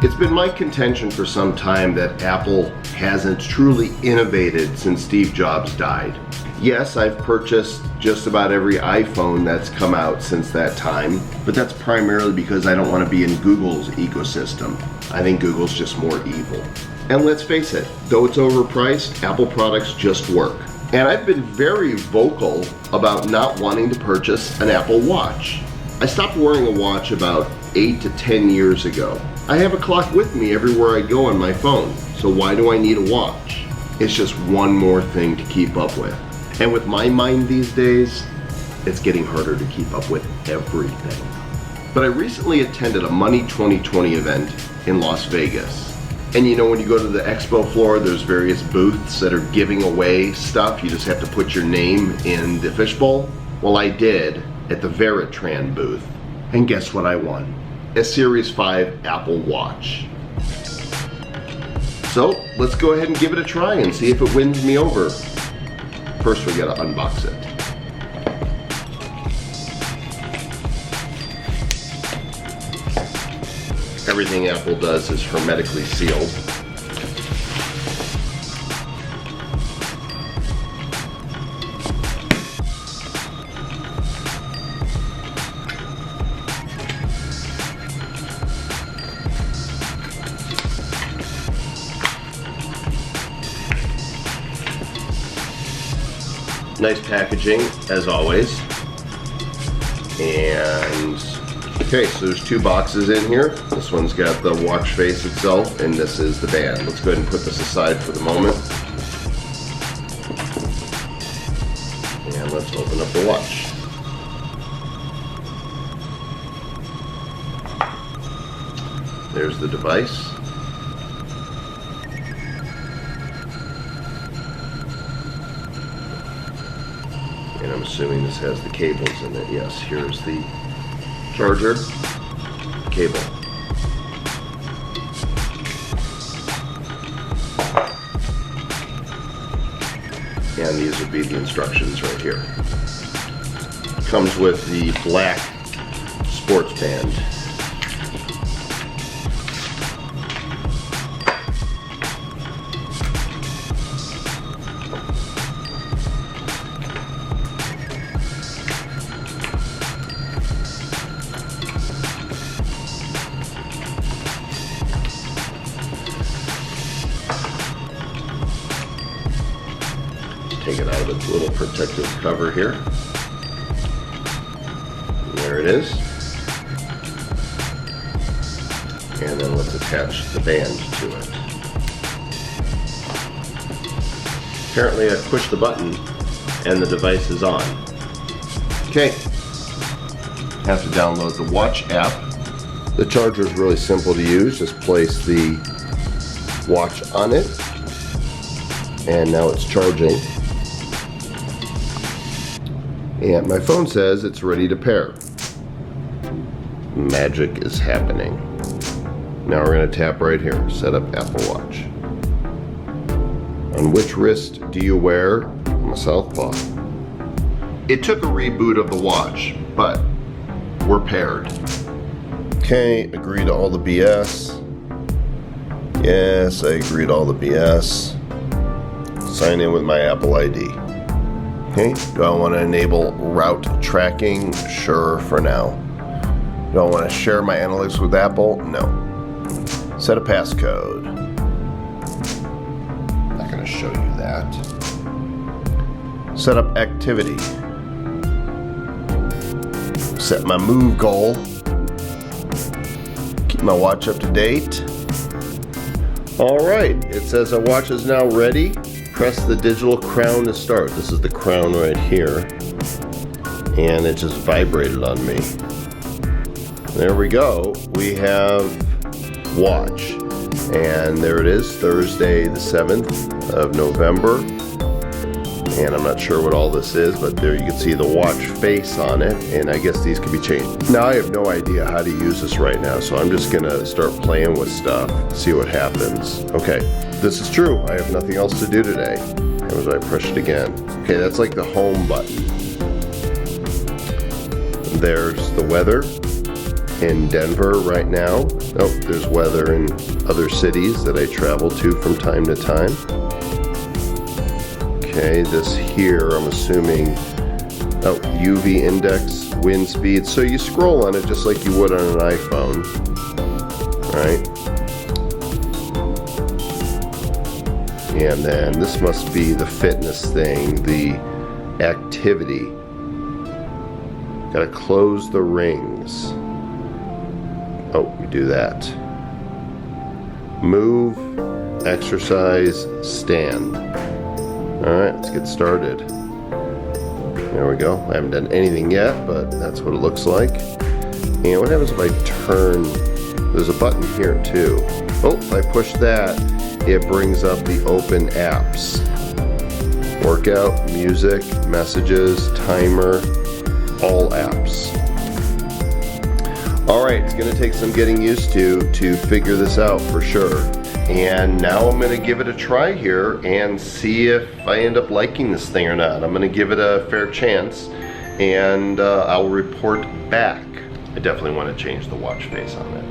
It's been my contention for some time that Apple hasn't truly innovated since Steve Jobs died. Yes, I've purchased just about every iPhone that's come out since that time, but that's primarily because I don't want to be in Google's ecosystem. I think Google's just more evil. And let's face it, though it's overpriced, Apple products just work. And I've been very vocal about not wanting to purchase an Apple Watch. I stopped wearing a watch about 8 to 10 years ago. I have a clock with me everywhere I go on my phone, so why do I need a watch? It's just one more thing to keep up with. And with my mind these days, it's getting harder to keep up with everything. But I recently attended a Money 2020 event in Las Vegas. And you know, when you go to the expo floor, there's various booths that are giving away stuff. You just have to put your name in the fishbowl. Well, I did at the Veritran booth. And guess what I won? A Series 5 Apple Watch. So let's go ahead and give it a try and see if it wins me over. First, we gotta unbox it. Everything Apple does is hermetically sealed. Nice packaging, as always. And okay, so there's two boxes in here. This one's got the watch face itself, and this is the band. Let's go ahead and put this aside for the moment. And let's open up the watch. There's the device. And I'm assuming this has the cables in it. Yes, here's the charger cable. And these would be the instructions right here. Comes with the black sports band. Take it out of its little protective cover here. And there it is. And then let's attach the band to it. Apparently I've pushed the button and the device is on. Okay. Have to download the watch app. The charger is really simple to use. Just place the watch on it. And now it's charging. And my phone says it's ready to pair. Magic is happening. Now we're going to tap right here, set up Apple Watch. On which wrist do you wear? On the southpaw. It took a reboot of the watch, but we're paired. Okay, agree to all the BS. Yes, I agree to all the BS. Sign in with my Apple ID. Okay, do I want to enable route tracking? Sure, for now. Do I want to share my analytics with Apple? No. Set a passcode. Not going to show you that. Set up activity. Set my move goal. Keep my watch up to date. All right, it says our watch is now ready. Press the digital crown to start. This is the crown right here. And it just vibrated on me. There we go. We have watch. And there it is, Thursday the 7th of November. And I'm not sure what all this is, but there you can see the watch face on it. And I guess these can be changed. Now I have no idea how to use this right now, so I'm just gonna start playing with stuff, see what happens. Okay. This is true. I have nothing else to do today. As I push it again. Okay, that's like the home button. There's the weather. in Denver right now. Oh, there's weather in other cities that I travel to from time to time. Okay, this here, I'm assuming, oh, UV index, wind speed. So you scroll on it just like you would on an iPhone, right? And then this must be the fitness thing, the activity. Gotta close the rings. Oh, we do that. Move, exercise, stand. Alright, let's get started. There we go. I haven't done anything yet, but that's what it looks like. And what happens if I turn? There's a button here too. Oh, if I push that, it brings up the open apps. Workout, music, messages, timer, all apps. Alright, it's going to take some getting used to figure this out for sure. And now I'm going to give it a try here and see if I end up liking this thing or not. I'm going to give it a fair chance and I'll report back. I definitely want to change the watch face on it.